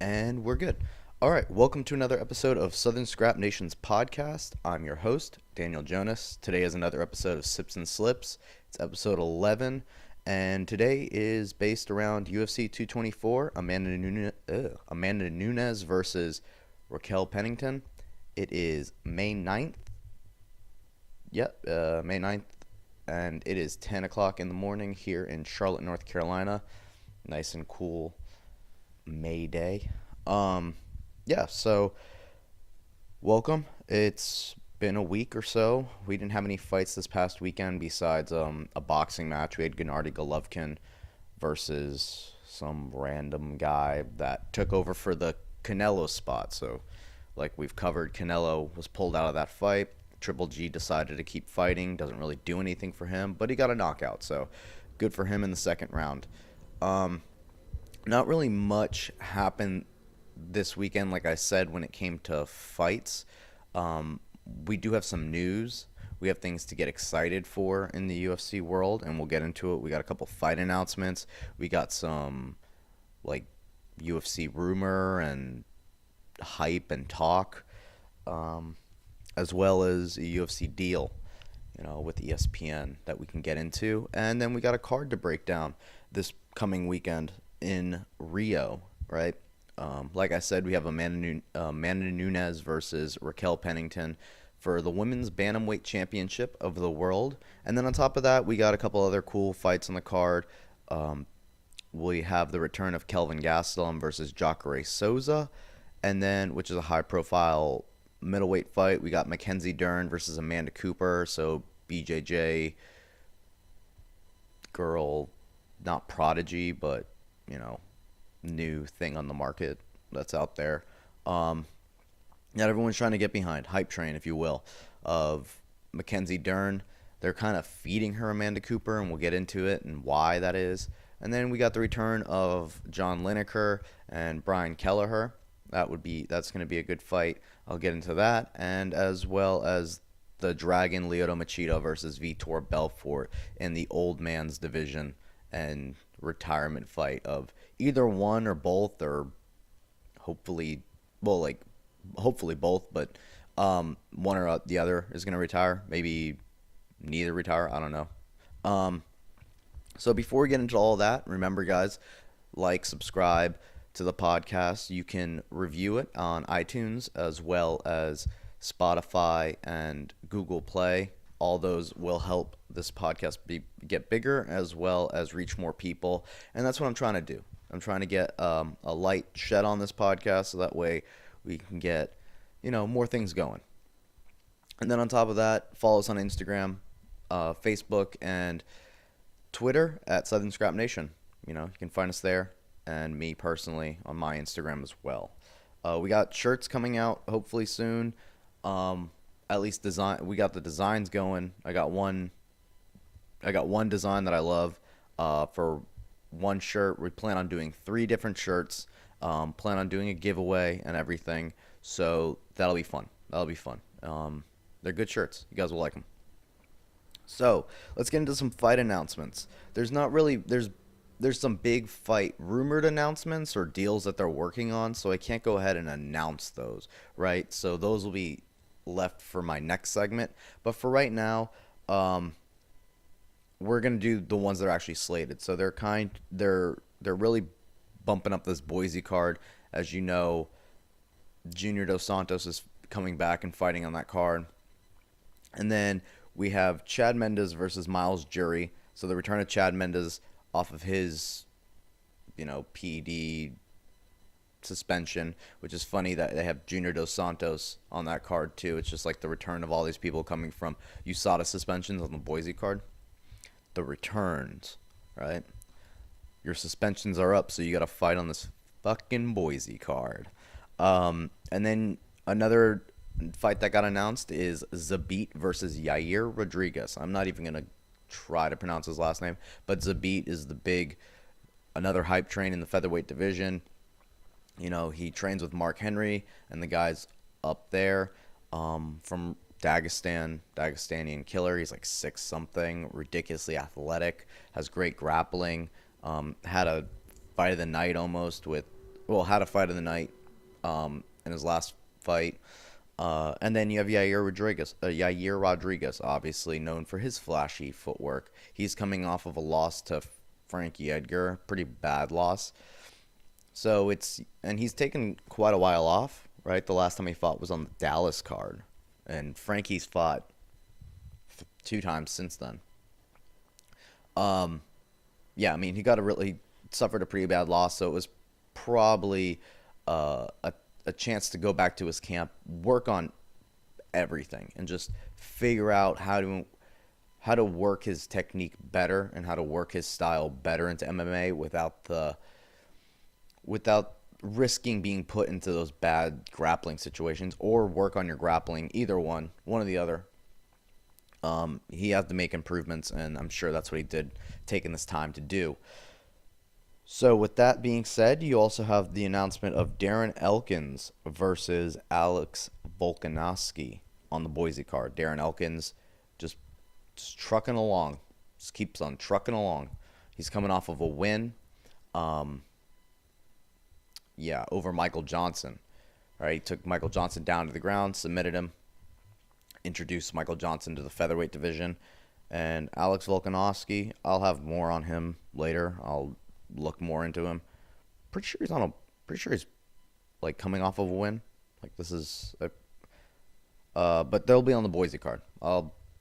And we're good. All right, welcome to another episode of Southern Scrap Nation's podcast. I'm your host, Daniel Jonas. Today is another episode of Sips and Slips. It's episode 11, and today is based around UFC 224, Amanda Nunes versus Raquel Pennington. It is May 9th. May 9th, and it is 10 o'clock in the morning here in Charlotte, North Carolina. Nice and cool May Day. So welcome. It's been a week or so. We didn't have any fights this past weekend besides a boxing match. We had Gennady Golovkin versus some random guy that took over for the Canelo spot. So, like we've covered, Canelo was pulled out of that fight. Triple G decided to keep fighting. Doesn't really do anything for him, but he got a knockout. So, good for him in the second round. Not really much happened this weekend, like I said, when it came to fights. We do have some news. We have things to get excited for in the UFC world, and we'll get into it. We got a couple fight announcements. We got some, like, UFC rumor and hype and talk, as well as a UFC deal, with ESPN that we can get into. And then we got a card to break down this coming weekend in Rio, right? Like I said, we have Amanda Nunes versus Raquel Pennington for the Women's Bantamweight Championship of the world. And then on top of that, we got a couple other cool fights on the card. We have the return of Kelvin Gastelum versus Jacare Souza, and then, which is a high-profile middleweight fight, we got Mackenzie Dern versus Amanda Cooper. So BJJ girl, not prodigy, but new thing on the market that's out there. That everyone's trying to get behind, hype train, if you will, of Mackenzie Dern. They're kind of feeding her Amanda Cooper, and we'll get into it and why that is. And then we got the return of John Lineker and Brian Kelleher. That's going to be a good fight. I'll get into that, and as well as the Dragon Lyoto Machida versus Vitor Belfort in the old man's division and retirement fight of either one or both, or hopefully both, but one or the other is going to retire. Maybe neither retire. I don't know. So before we get into all that, remember, guys, subscribe to the podcast. You can review it on iTunes as well as Spotify and Google Play. All those will help this podcast get bigger as well as reach more people. And that's what I'm trying to do. I'm trying to get a light shed on this podcast so that way we can get, more things going. And then on top of that, follow us on Instagram, Facebook, and Twitter at Southern Scrap Nation. You can find us there, and me personally on my Instagram as well. We got shirts coming out hopefully soon. At least we got the designs going. I got one design that I love for one shirt. We plan on doing 3 different shirts. Plan on doing a giveaway and everything. So that'll be fun. They're good shirts. You guys will like them. So let's get into some fight announcements. There's some big fight rumored announcements or deals that they're working on, so I can't go ahead and announce those, right? So those will be left for my next segment. But for right now, we're gonna do the ones that are actually slated. So they're really bumping up this Boise card. As you know, Junior Dos Santos is coming back and fighting on that card. And then we have Chad Mendes versus Miles Jury. So the return of Chad Mendes off of his, PD suspension, which is funny that they have Junior Dos Santos on that card too. It's just like the return of all these people coming from USADA suspensions on the Boise card. The returns, right? Your suspensions are up, so you got to fight on this fucking Boise card. And then another fight that got announced is Zabit versus Yair Rodriguez. I'm not even going to try to pronounce his last name, but Zabit is another hype train in the featherweight division. He trains with Mark Henry and the guys up there from Dagestanian killer. He's like 6-something, ridiculously athletic, has great grappling. Had a fight of the night almost with well, had a fight of the night in his last fight. And then you have Yair Rodriguez, obviously known for his flashy footwork. He's coming off of a loss to Frankie Edgar, pretty bad loss. And he's taken quite a while off, right? The last time he fought was on the Dallas card, and Frankie's fought two times since then. Um, yeah, I mean, he suffered a pretty bad loss, so it was probably a chance to go back to his camp, work on everything, and just figure out how to work his technique better and how to work his style better into MMA without risking being put into those bad grappling situations, or work on your grappling, either one or the other. He has to make improvements, and I'm sure that's what he did, taking this time to do. So with that being said, you also have the announcement of Darren Elkins versus Alex Volkanovski on the Boise card. Darren Elkins just, just trucking along, just keeps on trucking along. He's coming off of a win, over Michael Johnson. All right, he took Michael Johnson down to the ground, submitted him, introduced Michael Johnson to the featherweight division. And Alex Volkanovski, I'll have more on him later. I'll look more into him. Pretty sure he's like coming off of a win. Like this is but they'll be on the Boise card.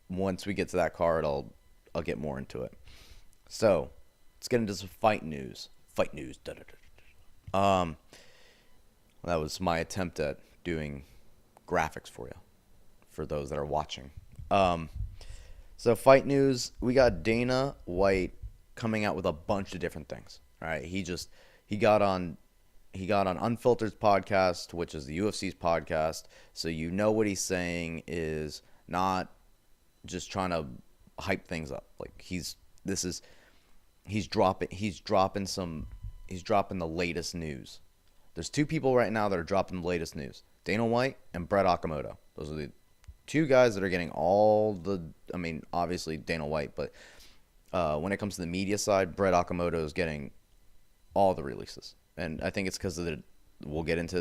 Once we get to that card, I'll get more into it. So, let's get into some fight news. Fight news. Da, da, da, da. That was my attempt at doing graphics for you, for those that are watching. So fight news, we got Dana White coming out with a bunch of different things. Right? He got on Unfiltered's podcast, which is the UFC's podcast. So you know what he's saying is not just trying to hype things up. Like he's dropping the latest news. There's two people right now that are dropping the latest news: Dana White and Brett Okamoto. Those are the two guys that are getting obviously Dana White, but when it comes to the media side, Brett Okamoto is getting all the releases. And I think it's because we'll get into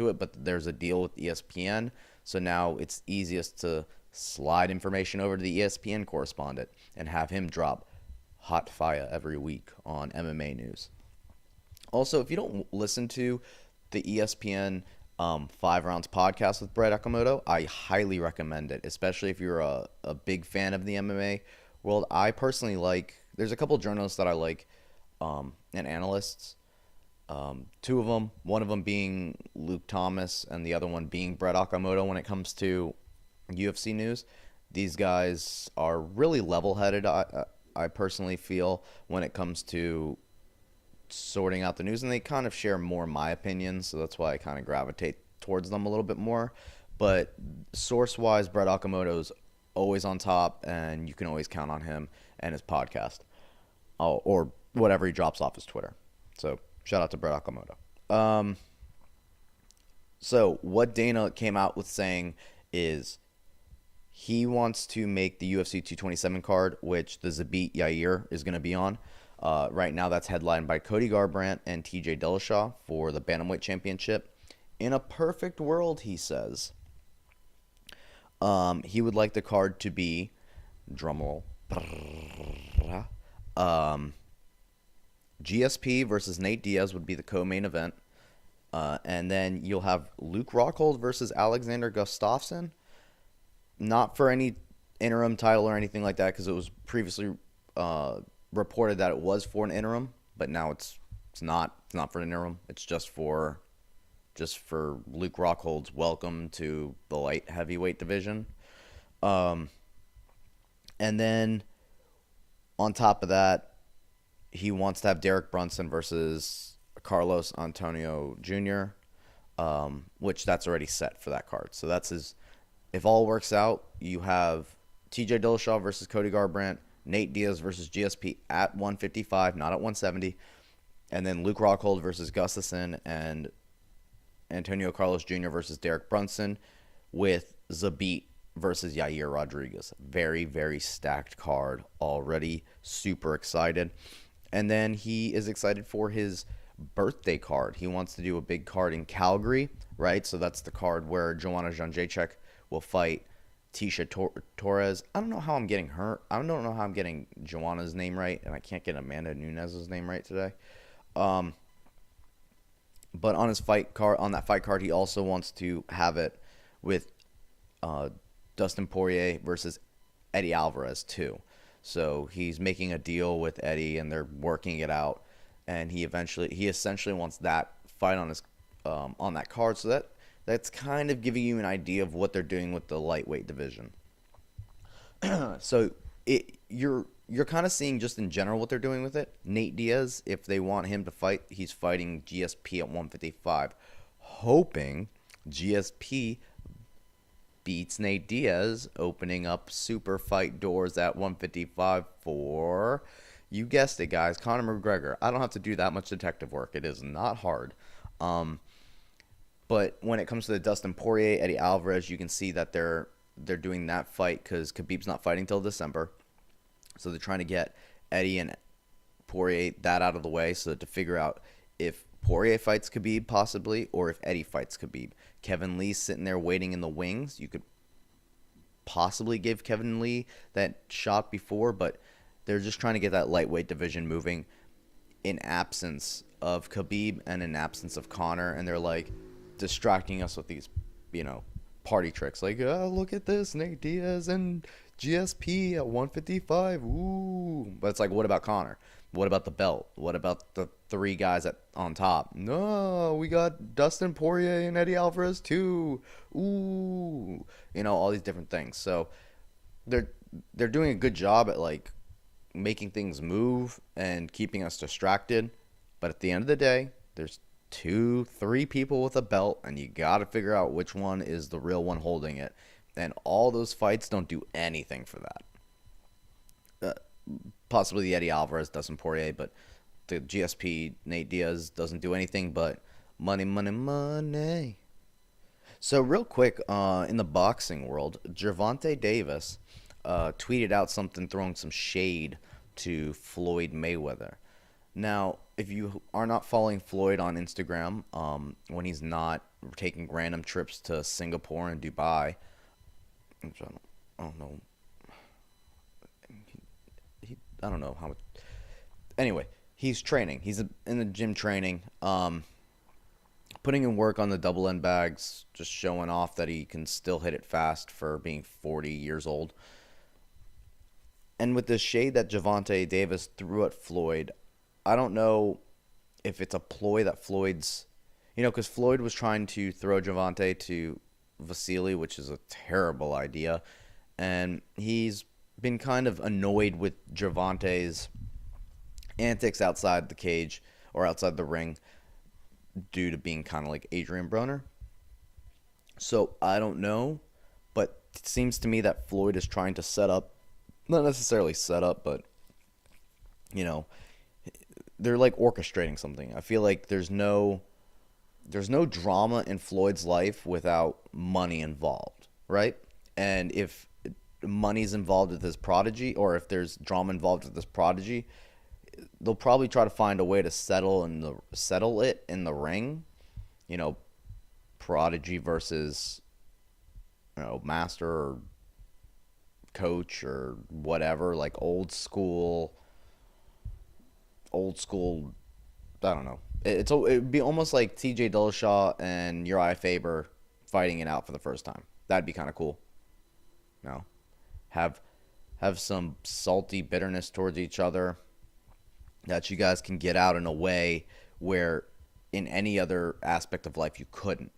it, but there's a deal with ESPN, so now it's easiest to slide information over to the ESPN correspondent and have him drop hot fire every week on MMA news. Also, if you don't listen to the ESPN 5 Rounds podcast with Brett Okamoto, I highly recommend it, especially if you're a big fan of the MMA world. I personally there's a couple journalists that I like, and analysts. Two of them, one of them being Luke Thomas and the other one being Brett Okamoto when it comes to UFC news. These guys are really level-headed, I personally feel, when it comes to sorting out the news, and they kind of share more my opinions, so that's why I kind of gravitate towards them a little bit more. But source-wise, Brett Okamoto's always on top, and you can always count on him and his podcast, or whatever he drops off his Twitter. So shout out to Brett Okamoto. So what Dana came out with saying is he wants to make the UFC 227 card, which the Zabit Yair is going to be on. Right now that's headlined by Cody Garbrandt and TJ Dillashaw for the Bantamweight Championship. In a perfect world, he says, he would like the card to be, drumroll, GSP versus Nate Diaz would be the co-main event. And then you'll have Luke Rockhold versus Alexander Gustafsson. Not for any interim title or anything like that, because it was previously reported that it was for an interim, but now it's not for an interim. It's just for Luke Rockhold's welcome to the light heavyweight division. And then on top of that, he wants to have Derek Brunson versus Carlos Antonio Jr., which that's already set for that card. So that's his. If all works out, you have TJ Dillashaw versus Cody Garbrandt, Nate Diaz versus GSP at 155, not at 170, and then Luke Rockhold versus Gustafsson and Antonio Carlos Jr. versus Derek Brunson, with Zabit versus Yair Rodriguez. Very, very stacked card already. Super excited. And then he is excited for his birthday card. He wants to do a big card in Calgary, right? So that's the card where Joanna Jędrzejczyk will fight Tisha Torres. I don't know how I'm getting her. I don't know how I'm getting Joanna's name right, and I can't get Amanda Nunes' name right today. Um, but on his fight card, on that fight card, he also wants to have it with uh, Dustin Poirier versus Eddie Alvarez too. So he's making a deal with Eddie, and they're working it out. And he essentially wants that fight on that card. So that's kind of giving you an idea of what they're doing with the lightweight division. So you're kind of seeing just in general what they're doing with it. Nate Diaz, if they want him to fight, he's fighting GSP at 155, hoping GSP beats Nate Diaz, opening up super fight doors at 155 for, you guessed it, guys, Conor McGregor. I don't have to do that much detective work. It is not hard. But when it comes to the Dustin Poirier, Eddie Alvarez, you can see that they're doing that fight because Khabib's not fighting till December. So they're trying to get Eddie and Poirier that out of the way so to figure out if Poirier fights Khabib possibly or if Eddie fights Khabib. Kevin Lee's sitting there waiting in the wings. You could possibly give Kevin Lee that shot before, but they're just trying to get that lightweight division moving in absence of Khabib and in absence of Conor, and they're like distracting us with these, party tricks like, oh, look at this, Nate Diaz and GSP at 155. Ooh, but it's like, what about Conor? What about the belt? What about the three guys on top? No, we got Dustin Poirier and Eddie Alvarez too. Ooh, all these different things. So they're doing a good job at like making things move and keeping us distracted. But at the end of the day, there's 2, 3 people with a belt, and you got to figure out which one is the real one holding it. And all those fights don't do anything for that. Possibly the Eddie Alvarez, Dustin Poirier, but the GSP Nate Diaz doesn't do anything but money, money, money. So real quick, in the boxing world, Gervonta Davis tweeted out something throwing some shade to Floyd Mayweather. Now, if you are not following Floyd on Instagram, when he's not taking random trips to Singapore and Dubai, I don't know. I don't know how much. Anyway, he's training. He's in the gym training, putting in work on the double end bags, just showing off that he can still hit it fast for being 40 years old. And with the shade that Gervonta Davis threw at Floyd, I don't know if it's a ploy that Floyd's, because Floyd was trying to throw Gervonta to Vasily, which is a terrible idea, and he's been kind of annoyed with Gervonta's antics outside the cage or outside the ring due to being kind of like Adrian Broner. So I don't know, but it seems to me that Floyd is trying to set up, not necessarily set up, but they're like orchestrating something. I feel like there's no drama in Floyd's life without money involved, right? And if money's involved with his prodigy, or if there's drama involved with this prodigy, they'll probably try to find a way to settle it in the ring. Prodigy versus master or coach or whatever, like old school. I don't know. It'd be almost like T.J. Dillashaw and Uriah Faber fighting it out for the first time. That'd be kind of cool. Have some salty bitterness towards each other that you guys can get out in a way where in any other aspect of life you couldn't,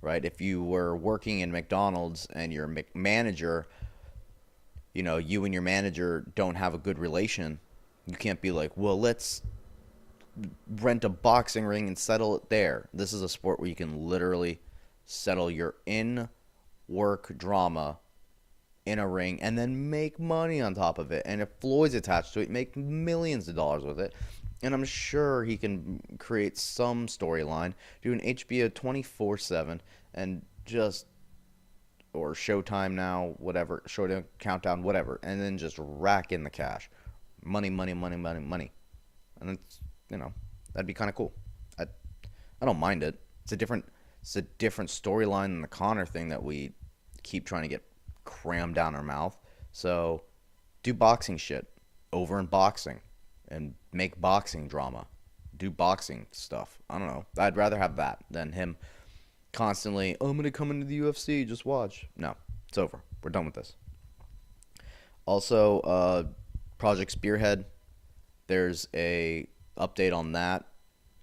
right? If you were working in McDonald's and your manager, you and your manager don't have a good relation, you can't be like, well, let's rent a boxing ring and settle it there. This is a sport where you can literally settle your in-work drama in a ring and then make money on top of it. And if Floyd's attached to it, make millions of dollars with it. And I'm sure he can create some storyline, do an HBO 24/7 and just, or Showtime now, whatever, Showtime Countdown, whatever, and then just rack in the cash. Money, money, money, money, money. And it's, that'd be kind of cool. I don't mind it. It's a different storyline than the Connor thing that we keep trying to get crammed down our mouth. So do boxing shit over in boxing and make boxing drama. Do boxing stuff. I don't know. I'd rather have that than him constantly, oh, I'm going to come into the UFC, just watch. No, it's over. We're done with this. Also, Project Spearhead, there's a update on that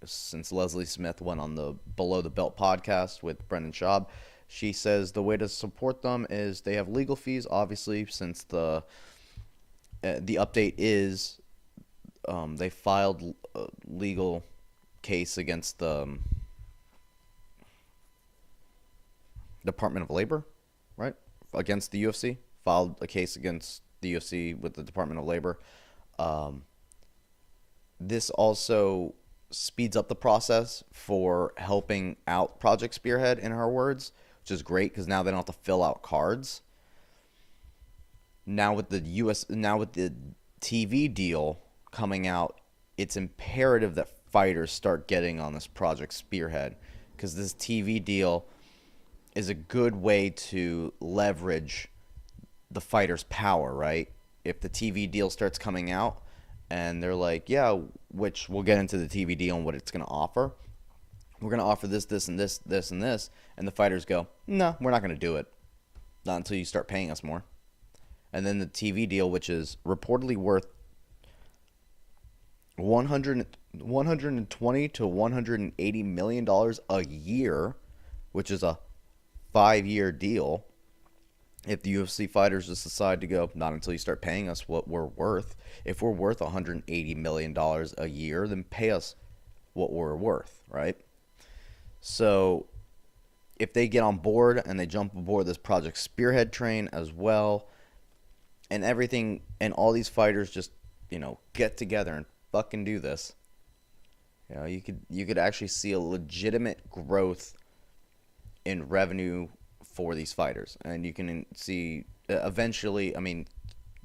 since Leslie Smith went on the Below the Belt podcast with Brendan Schaub. She says the way to support them is they have legal fees, obviously, since the update is they filed a legal case against the Department of Labor, right? Against the UFC. Filed a case against the UFC with the Department of Labor. This also speeds up the process for helping out Project Spearhead, in her words, which is great because now they don't have to fill out cards. Now with the TV deal coming out, it's imperative that fighters start getting on this Project Spearhead because this TV deal is a good way to leverage the fighter's power, right? If the TV deal starts coming out and they're like, yeah, which we'll get into the TV deal and what it's going to offer. We're going to offer this, this, and this, this, and this. And the fighters go, no, we're not going to do it. Not until you start paying us more. And then the TV deal, which is reportedly worth 120 to $180 million a year, which is a 5-year deal. If the UFC fighters just decide to go, not until you start paying us what we're worth. If we're worth $180 million a year, then pay us what we're worth, right? So if they get on board and they jump aboard this Project Spearhead train as well, and everything, and all these fighters just, get together and fucking do this, you could actually see a legitimate growth in revenue for these fighters. And you can see eventually,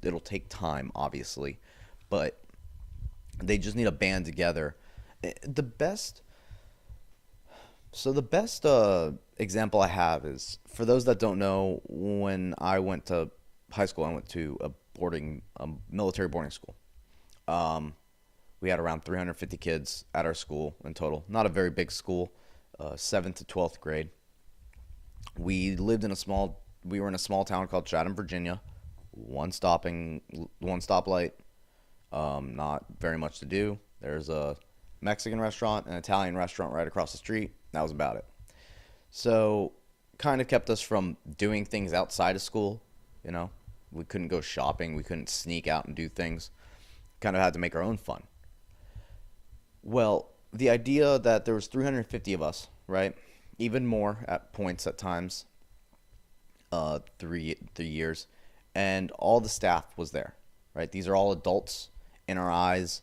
it'll take time, obviously, but they just need to band together. The best example I have is, for those that don't know, when I went to high school, I went to a military boarding school. We had around 350 kids at our school in total. Not a very big school, 7th to 12th grade. We were in a small town called Chatham, Virginia. One stoplight. Not very much to do. There's a Mexican restaurant, an Italian restaurant right across the street. That was about it. So, kind of kept us from doing things outside of school. We couldn't go shopping. We couldn't sneak out and do things. Kind of had to make our own fun. Well, the idea that there was 350 of us, right? Even more at points at times, 3 years, and all the staff was there, right? These are all adults in our eyes,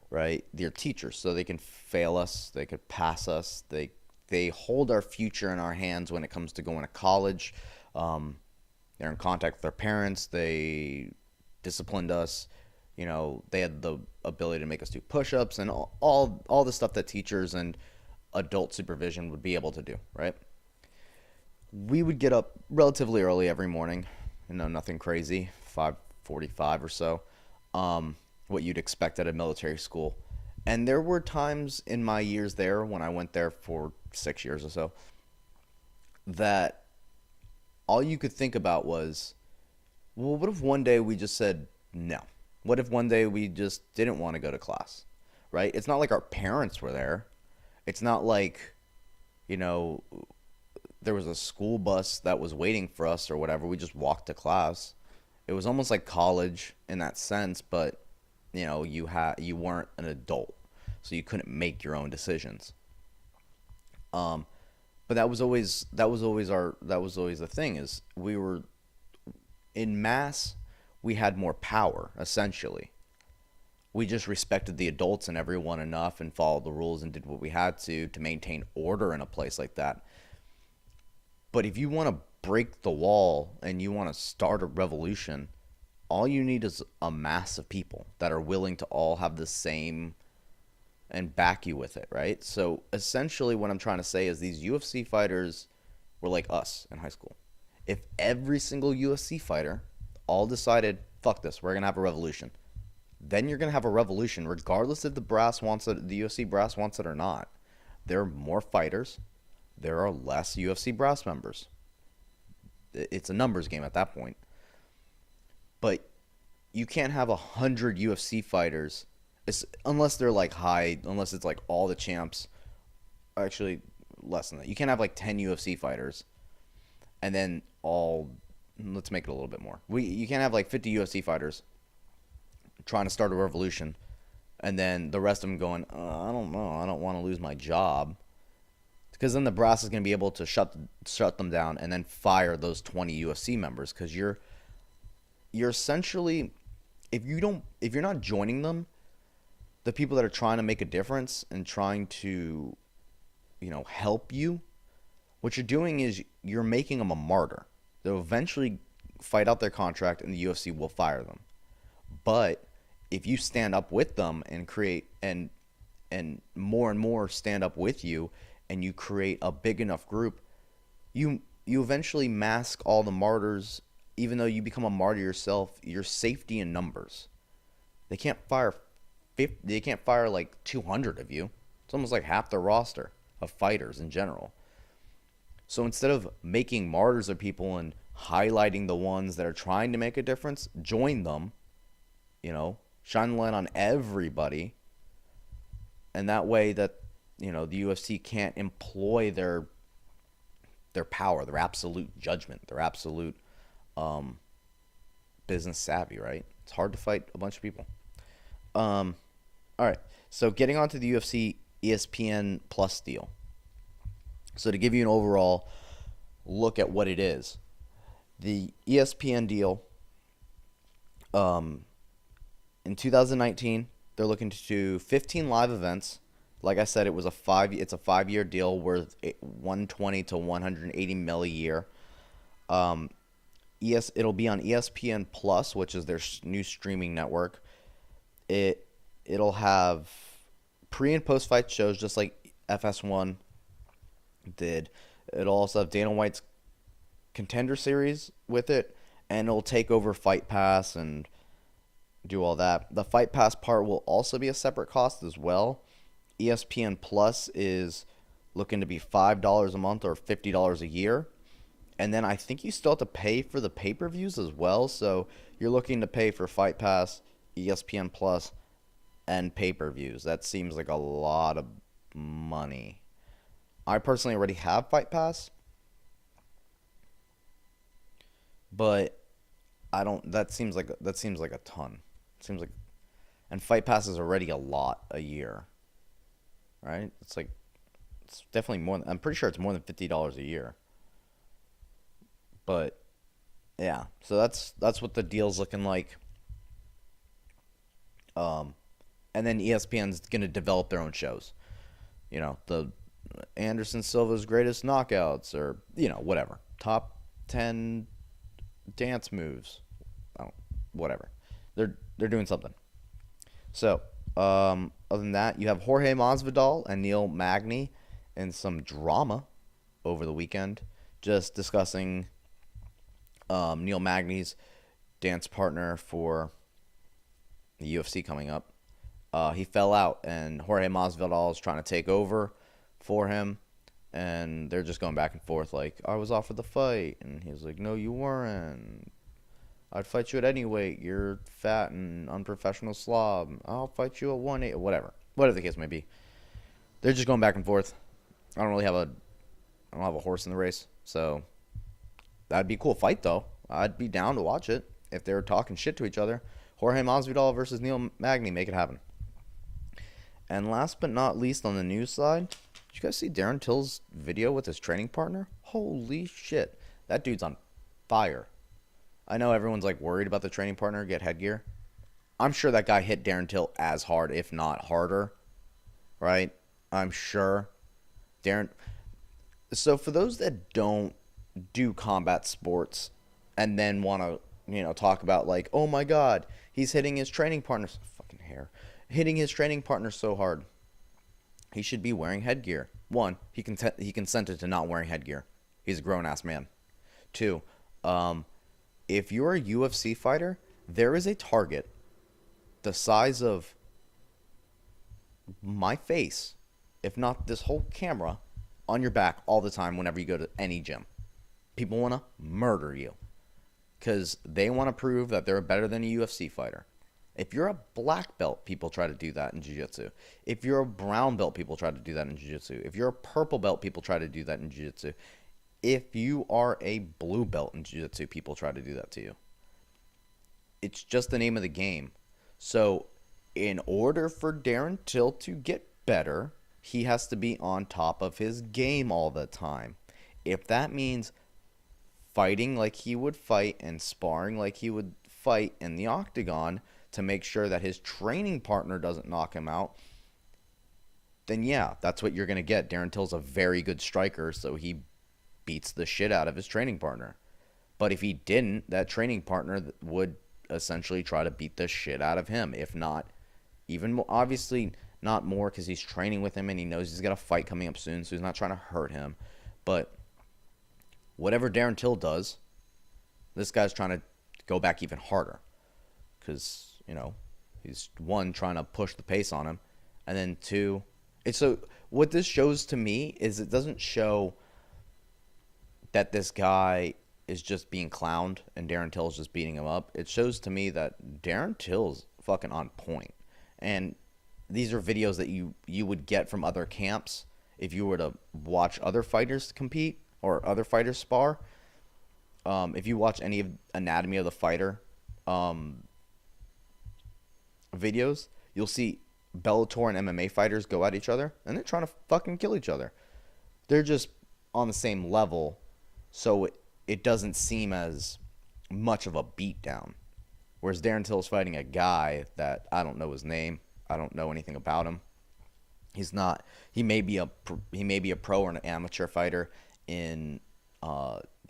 right? They're teachers, so they can fail us, they could pass us, they hold our future in our hands when it comes to going to college. They're in contact with our parents, they disciplined us, they had the ability to make us do push-ups and all the stuff that teachers and adult supervision would be able to do, right? We would get up relatively early every morning, nothing crazy, 5:45 or so, what you'd expect at a military school. And there were times in my years there, when I went there for 6 years or so, that all you could think about was, well, what if one day we just said no? What if one day we just didn't want to go to class, right? It's not like our parents were there. It's not like, there was a school bus that was waiting for us or whatever. We just walked to class. It was almost like college in that sense, but you weren't an adult, so you couldn't make your own decisions. But that was always the thing, is we were in mass. We had more power, essentially. We just respected the adults and everyone enough and followed the rules and did what we had to maintain order in a place like that. But if you want to break the wall and you want to start a revolution, all you need is a mass of people that are willing to all have the same and back you with it, right? So essentially, what I'm trying to say is these UFC fighters were like us in high school. If every single UFC fighter all decided, fuck this, we're gonna have a revolution, then you're gonna have a revolution, regardless if the UFC brass wants it or not. There are more fighters. There are less UFC brass members. It's a numbers game at that point. But you can't have 100 UFC fighters, unless they're like unless it's like all the champs. Actually, less than that. You can't have like 10 UFC fighters, and then let's make it a little bit more. You can't have like 50 UFC fighters trying to start a revolution, and then the rest of them going, I don't know, I don't want to lose my job, because then the brass is going to be able to shut them down and then fire those 20 UFC members, because you're essentially, if you're not joining them, the people that are trying to make a difference and trying to, help you, what you're doing is you're making them a martyr. They'll eventually fight out their contract and the UFC will fire them. But if you stand up with them and create and more stand up with you, and you create a big enough group, you eventually mask all the martyrs. Even though you become a martyr yourself, your safety in numbers. They can't fire like 200 of you. It's almost like half the roster of fighters in general. So instead of making martyrs of people and highlighting the ones that are trying to make a difference, join them, shine the light on everybody. And that way that, the UFC can't employ their power, their absolute judgment, their absolute business savvy, right? It's hard to fight a bunch of people. All right. So getting on to the UFC ESPN Plus deal. So to give you an overall look at what it is, the ESPN deal, in 2019, they're looking to do 15 live events. Like I said, it's a 5-year deal worth 120 to 180 mil a year. It'll be on ESPN Plus, which is their new streaming network. It'll have pre and post fight shows just like FS1 did. It'll also have Dana White's Contender Series with it, and it'll take over Fight Pass and do all that. The Fight Pass part will also be a separate cost as well. ESPN Plus is looking to be $5 a month or $50 a year. And then I think you still have to pay for the pay-per-views as well. So you're looking to pay for Fight Pass, ESPN Plus, and pay-per-views. That seems like a lot of money. I personally already have Fight Pass, but I don't. That seems like a ton. And Fight Pass is already a lot a year, right? It's definitely more. I'm pretty sure it's more than $50 a year. But yeah, so that's what the deal's looking like. And then ESPN's gonna develop their own shows. The Anderson Silva's greatest knockouts, or whatever, top 10 dance moves. Whatever. They're doing something. So other than that, you have Jorge Masvidal and Neil Magny in some drama over the weekend, just discussing Neil Magny's dance partner for the UFC coming up. He fell out, and Jorge Masvidal is trying to take over for him, and they're just going back and forth like, I was offered the fight, and he was like, no, you weren't. I'd fight you at any weight. You're fat and unprofessional slob. I'll fight you at 180, whatever the case may be. They're just going back and forth. I don't have a horse in the race, so that'd be a cool fight, though. I'd be down to watch it if they were talking shit to each other. Jorge Masvidal versus Neil Magny, make it happen. And last but not least, on the news side, did you guys see Darren Till's video with his training partner? Holy shit, that dude's on fire. I know everyone's worried about the training partner get headgear. I'm sure that guy hit Darren Till as hard, if not harder, right? I'm sure. So for those that don't do combat sports and then want to, talk about oh my God, he's hitting his training partner, fucking hair, hitting his training partner so hard. He should be wearing headgear. One, he consented to not wearing headgear. He's a grown ass man. Two, um, if you're a UFC fighter, there is a target the size of my face, if not this whole camera, on your back all the time whenever you go to any gym. People want to murder you because they want to prove that they're better than a UFC fighter. If you're a black belt, people try to do that in jiu-jitsu. If you're a brown belt, people try to do that in jiu-jitsu. If you're a purple belt, people try to do that in jiu-jitsu. If you are a blue belt in jiu-jitsu, people try to do that to you. It's just the name of the game. So, in order for Darren Till to get better, he has to be on top of his game all the time. If that means fighting like he would fight and sparring like he would fight in the octagon to make sure that his training partner doesn't knock him out, then yeah, that's what you're going to get. Darren Till's a very good striker, so he beats the shit out of his training partner. But if he didn't, that training partner would essentially try to beat the shit out of him. If not, even more, obviously not more because he's training with him and he knows he's got a fight coming up soon, so he's not trying to hurt him. But whatever Darren Till does, this guy's trying to go back even harder because, you know, he's one, trying to push the pace on him, and then two, it's so what this shows to me is it doesn't show that this guy is just being clowned and Darren Till's just beating him up. It shows to me that Darren Till's fucking on point. And these are videos that you would get from other camps if you were to watch other fighters compete or other fighters spar. If you watch any of Anatomy of the Fighter videos, you'll see Bellator and MMA fighters go at each other, and they're trying to fucking kill each other. They're just on the same level, so it doesn't seem as much of a beatdown. Whereas Darren Till is fighting a guy that I don't know his name. I don't know anything about him. He's not. He may be a pro or an amateur fighter in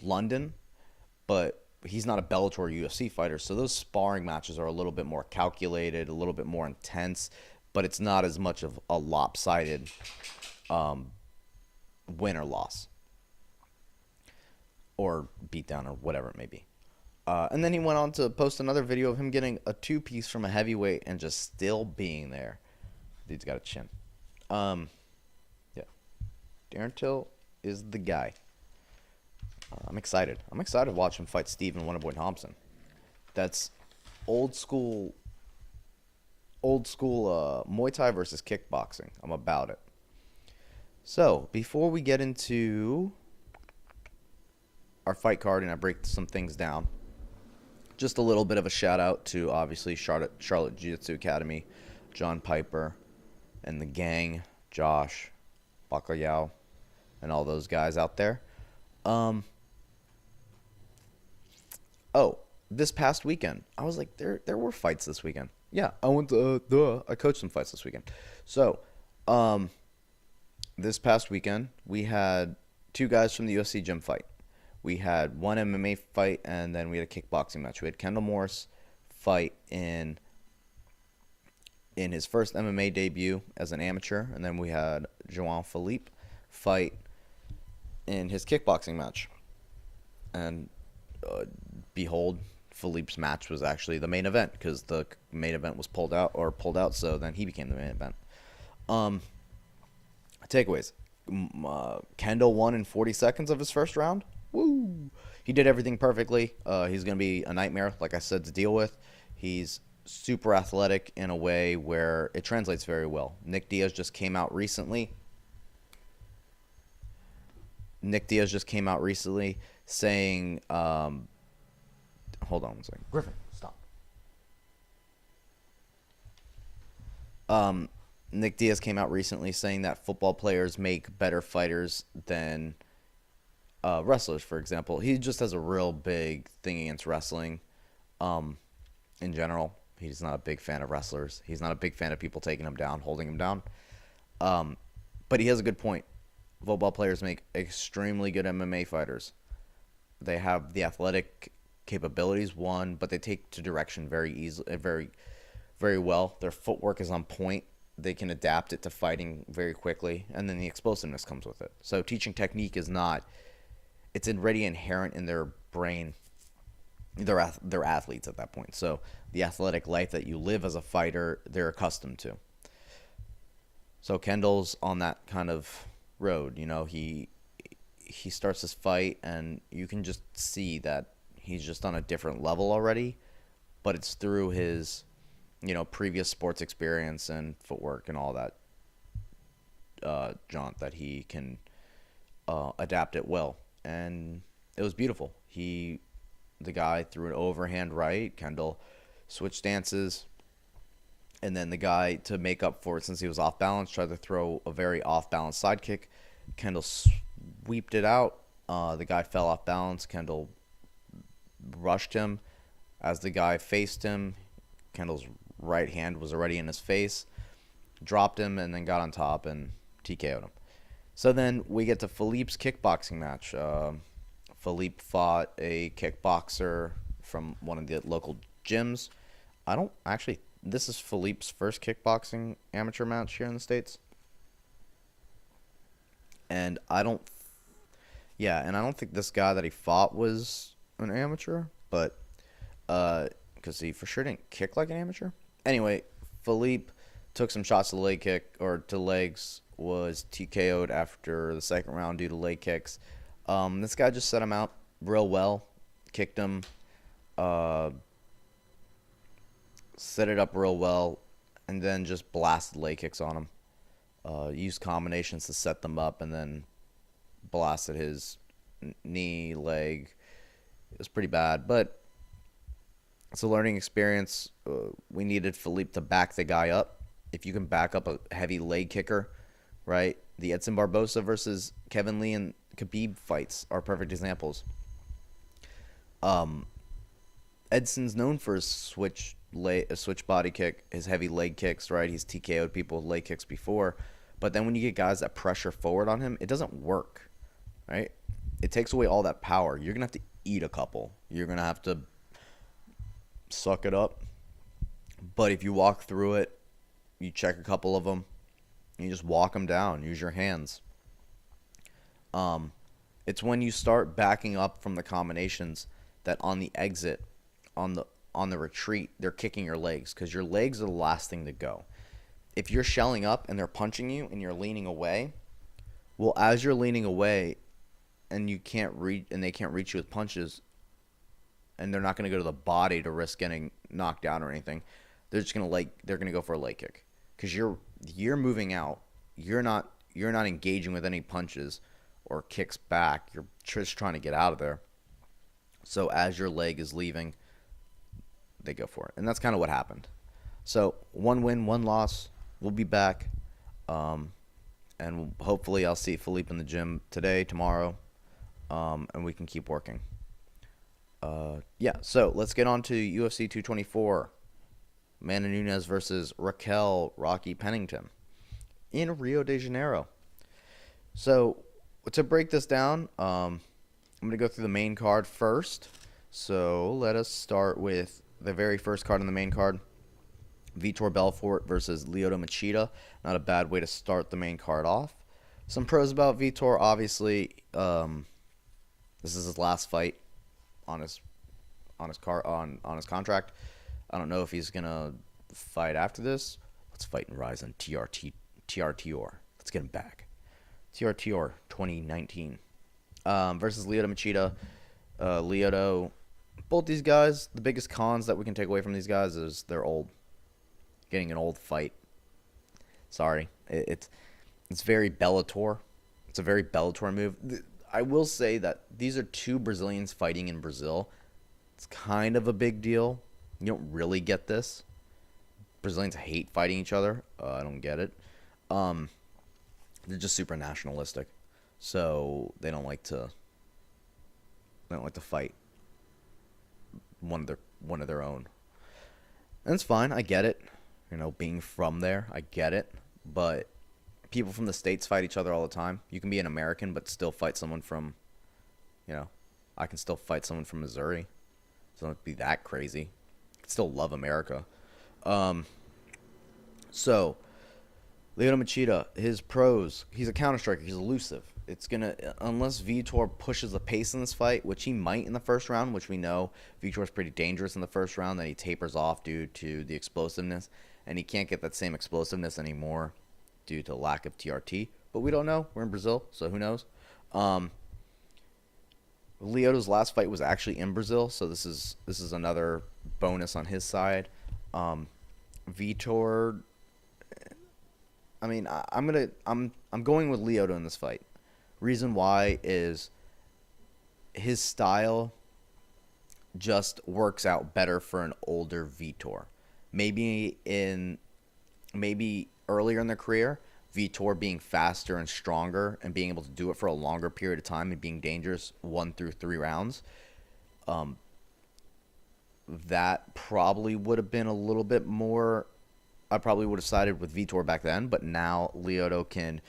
London, but he's not a Bellator or UFC fighter. So those sparring matches are a little bit more calculated, a little bit more intense, but it's not as much of a lopsided win or loss or beatdown or whatever it may be. And then he went on to post another video of him getting a two-piece from a heavyweight and just still being there. Dude's got a chin. Yeah. Darren Till is the guy. I'm excited. I'm excited to watch him fight Stephen Wonderboy Thompson. That's old school Muay Thai versus kickboxing. I'm about it. So, before we get into our fight card and I break some things down, just a little bit of a shout out to obviously Charlotte Jiu-Jitsu Academy, John Piper, and the gang, Josh, Bacalhau, and all those guys out there. This past weekend, I was like, there were fights this weekend. Yeah, I went to, I coached some fights this weekend. So, this past weekend, we had two guys from the UFC gym fight. We had one MMA fight, and then we had a kickboxing match. We had Kendall Morris fight in his first MMA debut as an amateur, and then we had João Felipe fight in his kickboxing match. And behold, Felipe's match was actually the main event because the main event was pulled out, so then he became the main event. Takeaways. Kendall won in 40 seconds of his first round. Woo! He did everything perfectly. He's going to be a nightmare, like I said, to deal with. He's super athletic in a way where it translates very well. Nick Diaz just came out recently saying, hold on one second. Griffin, stop. Nick Diaz came out recently saying that football players make better fighters than wrestlers, for example. He just has a real big thing against wrestling in general. He's not a big fan of wrestlers. He's not a big fan of people taking him down, holding him down. But he has a good point. Football players make extremely good MMA fighters. They have the athletic capabilities, one, but they take to direction very easily, very, very well. Their footwork is on point. they can adapt it to fighting very quickly, and then the explosiveness comes with it. So teaching technique is not, it's already inherent in their brain. They're athletes at that point. So the athletic life that you live as a fighter, they're accustomed to. So Kendall's on that kind of road. He starts this fight, and you can just see that he's just on a different level already. But it's through his, previous sports experience and footwork and all that jaunt that he can adapt it well. And it was beautiful. The guy threw an overhand right. Kendall switched stances. And then the guy, to make up for it since he was off balance, tried to throw a very off balance side kick. Kendall sweeped it out. The guy fell off balance. Kendall rushed him. As the guy faced him, Kendall's right hand was already in his face. Dropped him and then got on top and TKO'd him. So then we get to Philippe's kickboxing match. Philippe fought a kickboxer from one of the local gyms. This is Philippe's first kickboxing amateur match here in the States. And I don't think this guy that he fought was an amateur, but because he for sure didn't kick like an amateur. Anyway, Philippe took some shots to the leg kick, or to legs, was TKO'd after the second round due to leg kicks. This guy just set him out real well, kicked him, set it up real well, and then just blasted leg kicks on him. Used combinations to set them up, and then blasted his knee, leg. It was pretty bad, but it's a learning experience. We needed Philippe to back the guy up. If you can back up a heavy leg kicker, right? The Edson Barbosa versus Kevin Lee and Khabib fights are perfect examples. Edson's known for his switch body kick, his heavy leg kicks, right? He's TKO'd people with leg kicks before. But then when you get guys that pressure forward on him, it doesn't work, right? It takes away all that power. You're going to have to eat a couple. You're going to have to suck it up. But if you walk through it, you check a couple of them, you just walk them down. Use your hands. It's when you start backing up from the combinations that on the exit, on the retreat, they're kicking your legs, because your legs are the last thing to go. If you're shelling up and they're punching you and you're leaning away, well, as you're leaning away and they can't reach you with punches, and they're not going to go to the body to risk getting knocked down or anything, they're going to go for a leg kick, because you're moving out. You're not engaging with any punches or kicks back. You're just trying to get out of there. So as your leg is leaving, they go for it. And that's kind of what happened. So 1 win, 1 loss. We'll be back. And hopefully I'll see Philippe in the gym today, tomorrow. And we can keep working. So let's get on to UFC 224. Amanda Nunes versus Raquel Rocky Pennington in Rio de Janeiro. So to break this down, I'm going to go through the main card first. So let us start with the very first card on the main card. Vitor Belfort versus Lyoto Machida. Not a bad way to start the main card off. Some pros about Vitor, obviously. This is his last fight on his contract. I don't know if he's gonna fight after this. Let's fight and rise on TRTR. Let's get him back. TRTR 2019 versus Lyoto Machida. Lyoto, both these guys, the biggest cons that we can take away from these guys is they're old. Getting an old fight. Sorry, it's very Bellator. It's a very Bellator move. I will say that these are two Brazilians fighting in Brazil. It's kind of a big deal. You don't really get this. Brazilians hate fighting each other. I don't get it. They're just super nationalistic, so they don't like to fight one of their own. And it's fine. I get it. Being from there, I get it. But people from the States fight each other all the time. You can be an American but still fight someone from, I can still fight someone from Missouri. So don't be that crazy. I can still love America. So Lyoto Machida, his pros, he's a counter striker. He's elusive. It's gonna unless Vitor pushes the pace in this fight, which he might in the first round, which we know Vitor's pretty dangerous in the first round. Then he tapers off due to the explosiveness, and he can't get that same explosiveness anymore due to lack of TRT. But we don't know. We're in Brazil, so who knows? Lyoto's last fight was actually in Brazil, so this is another bonus on his side. Vitor, I mean, I'm going with Lyoto in this fight. Reason why is his style just works out better for an older Vitor. Maybe earlier in their career, Vitor being faster and stronger and being able to do it for a longer period of time and being dangerous 1 through 3 rounds. That probably would have been a little bit more. I probably would have sided with Vitor back then, but now Lyoto can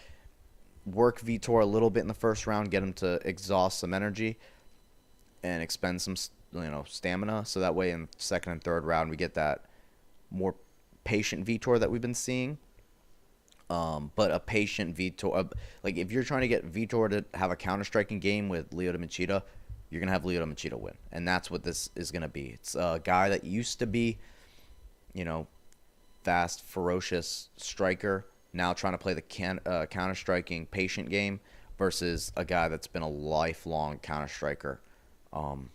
work Vitor a little bit in the first round, get him to exhaust some energy and expend some, stamina. So that way in second and third round we get that more patient Vitor that we've been seeing. But a patient Vitor, like if you're trying to get Vitor to have a counter striking game with Lyoto Machida, you're gonna have Lyoto Machida win, and that's what this is gonna be. It's a guy that used to be, fast, ferocious striker, now trying to play the counter-striking patient game versus a guy that's been a lifelong counter-striker. And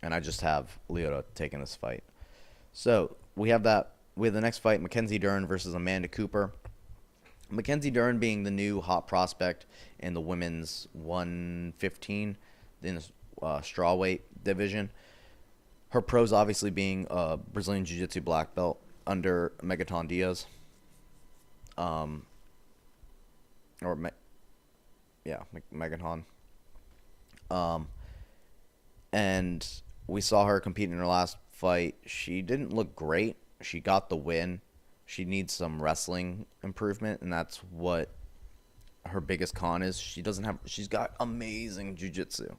I just have Lyoto taking this fight. So we have the next fight, Mackenzie Dern versus Amanda Cooper. Mackenzie Dern being the new hot prospect in the women's 115 in the strawweight division. Her pros obviously being Brazilian Jiu-Jitsu black belt under Megaton Diaz. Megaton. And we saw her compete in her last fight. She didn't look great. She got the win. She needs some wrestling improvement, and that's what her biggest con is. She's got amazing jiu-jitsu.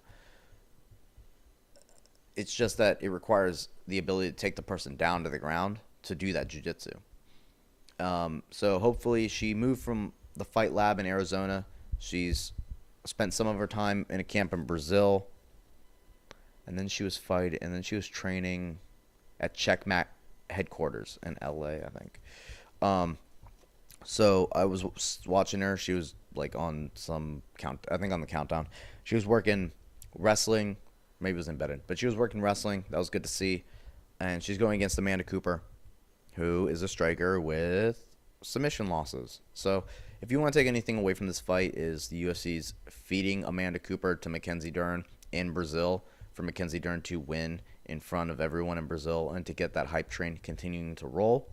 It's just that it requires the ability to take the person down to the ground to do that jiu-jitsu. So hopefully she moved from the Fight Lab in Arizona. She's spent some of her time in a camp in Brazil. And then she was training at Checkmat headquarters in LA, I think. So I was watching her. She was like on some on the countdown. She was working wrestling. Maybe it was embedded, but she was working wrestling. That was good to see. And she's going against Amanda Cooper, who is a striker with submission losses. So if you want to take anything away from this fight, is the UFC's feeding Amanda Cooper to Mackenzie Dern in Brazil for Mackenzie Dern to win in front of everyone in Brazil and to get that hype train continuing to roll.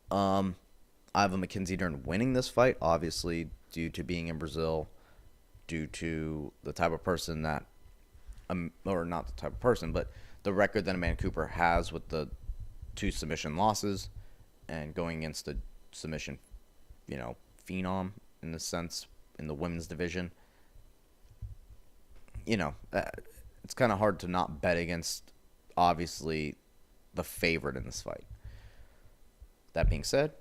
I have a Mackenzie Dern winning this fight, obviously due to being in Brazil, due to the type of person that, or not the type of person, but the record that Amanda Cooper has with the 2 submission losses and going against the submission, phenom in the sense in the women's division. It's kind of hard to not bet against, obviously, the favorite in this fight. That being said,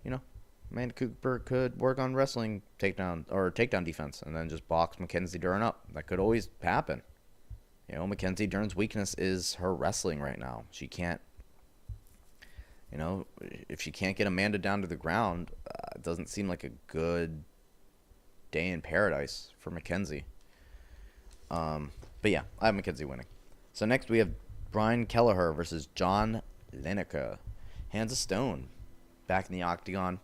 Amanda Cooper could work on wrestling takedown defense and then just box Mackenzie Dern up. That could always happen. Mackenzie Dern's weakness is her wrestling right now. She can't, if she can't get Amanda down to the ground, it doesn't seem like a good day in paradise for Mackenzie. But yeah, I have Mackenzie winning. So next we have Brian Kelleher versus John Lineker. Hands of stone. Back in the octagon.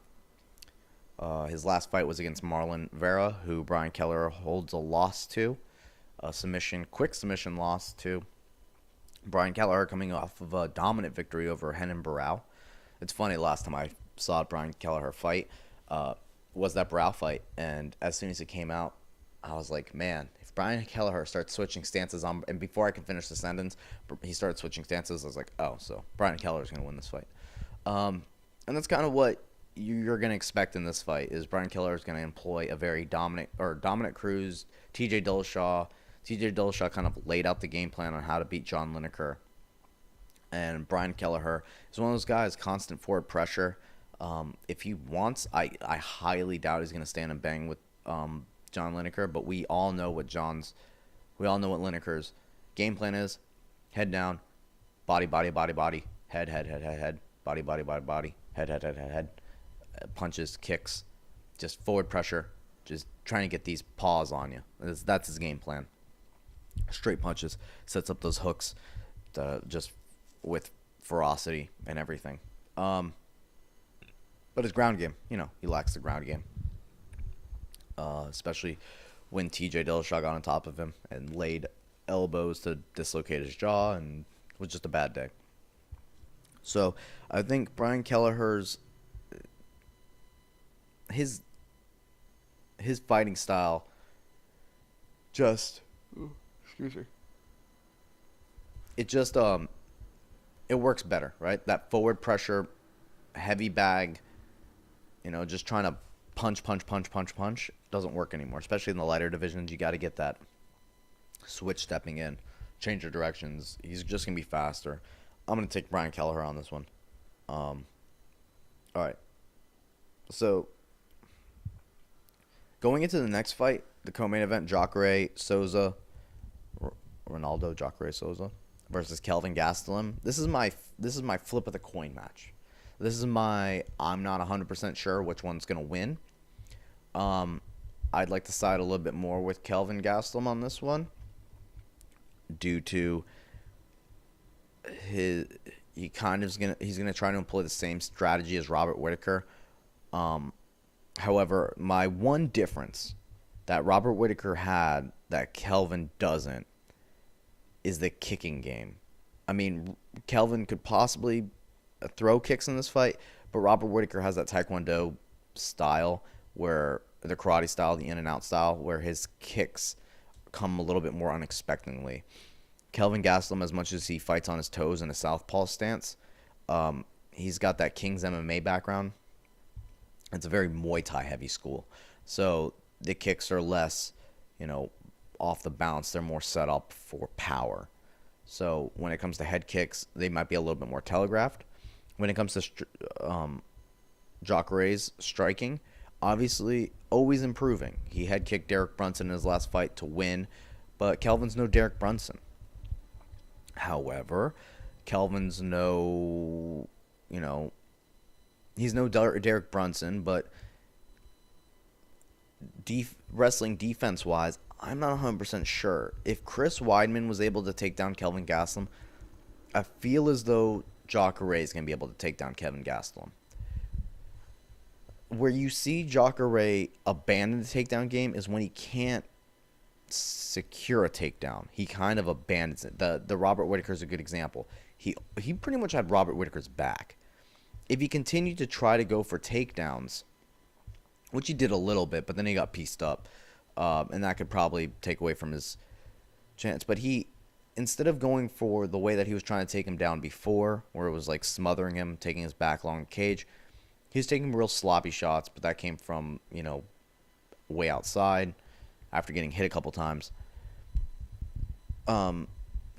His last fight was against Marlon Vera, who Brian Kelleher holds a loss to. A quick submission loss to. Brian Kelleher coming off of a dominant victory over Renan Barao. It's funny, last time I saw Brian Kelleher fight was that Barao fight. And as soon as it came out, I was like, man, if Brian Kelleher starts switching stances on, and before I could finish the sentence, he started switching stances. I was like, oh, so Brian Kelleher is going to win this fight. And that's kind of what you're going to expect in this fight, is Brian Kelleher is going to employ a very dominant Cruz, TJ Dillashaw. TJ Dillashaw kind of laid out the game plan on how to beat John Lineker. And Brian Kelleher is one of those guys, constant forward pressure. If he wants, I highly doubt he's going to stand and bang with John Lineker, but we all know what Lineker's game plan is. Head down, body, body, body, body, head, head, head, head, head, body, body, body, body, head, head, head, head, head, punches, kicks, just forward pressure, just trying to get these paws on you. That's his game plan. Straight punches, sets up those hooks, just with ferocity and everything. But his ground game, he lacks the ground game. Especially when TJ Dillashaw got on top of him and laid elbows to dislocate his jaw, and it was just a bad day. So I think Brian Kelleher's his fighting style just excuse me. It just it works better, right? That forward pressure, heavy bag, just trying to punch doesn't work anymore, especially in the lighter divisions. You got to get that switch stepping in, change your directions. He's just going to be faster. I'm going to take Brian Kelleher on this one. All right. So, going into the next fight, the co-main event, Jacare Souza, Ronaldo Jacare Souza versus Kelvin Gastelum. This is my flip of the coin match. This is my I'm not 100% sure which one's going to win. I'd like to side a little bit more with Kelvin Gastelum on this one due to he's gonna try to employ the same strategy as Robert Whittaker. However, my one difference that Robert Whittaker had that Kelvin doesn't is the kicking game. I mean, Kelvin could possibly throw kicks in this fight, but Robert Whittaker has that Taekwondo style, where the karate style, the in and out style, where his kicks come a little bit more unexpectedly. Kelvin Gastelum, as much as he fights on his toes in a southpaw stance, he's got that King's MMA background. It's a very Muay Thai heavy school. So the kicks are less, off the bounce. They're more set up for power. So when it comes to head kicks, they might be a little bit more telegraphed. When it comes to Jacare's striking, obviously always improving. He head kicked Derek Brunson in his last fight to win, but Kelvin's no Derek Brunson. However, Kelvin's he's no Derek Brunson, but wrestling defense-wise, I'm not 100% sure. If Chris Weidman was able to take down Kelvin Gastelum, I feel as though Jacare is going to be able to take down Kelvin Gastelum. Where you see Jacare abandon the takedown game is when he can't secure a takedown. He kind of abandons it. The Robert Whittaker is a good example. He pretty much had Robert Whittaker's back. If he continued to try to go for takedowns, which he did a little bit, but then he got pieced up, and that could probably take away from his chance. But instead of going for the way that he was trying to take him down before, where it was like smothering him, taking his back along the cage, he was taking real sloppy shots, but that came from, way outside after getting hit a couple times.